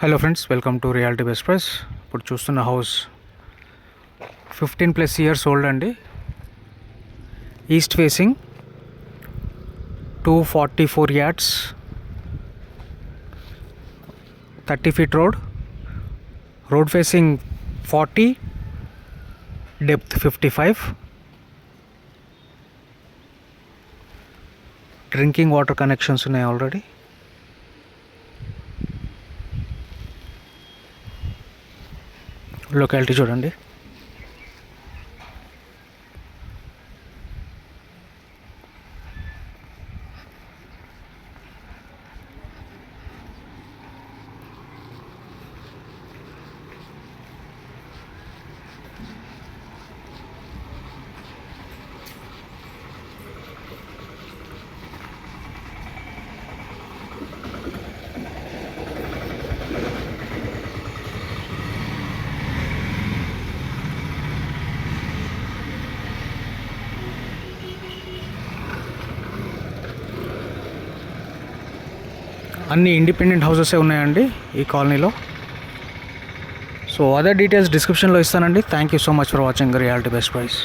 Hello friends, welcome to reality best price. ఇప్పుడు చూస్తున్న house 15+ years old అండి. East facing 244 yards, 30 feet road facing 40, depth 55. Drinking water connections ఉన్నాయి already. Locality చూడండి. అన్ని independent హౌసెసే ఉన్నాయండి ఈ కాలనీలో. సో అదర్ డీటెయిల్స్ డిస్క్రిప్షన్లో ఇస్తానండి. Thank you so much for watching reality best price.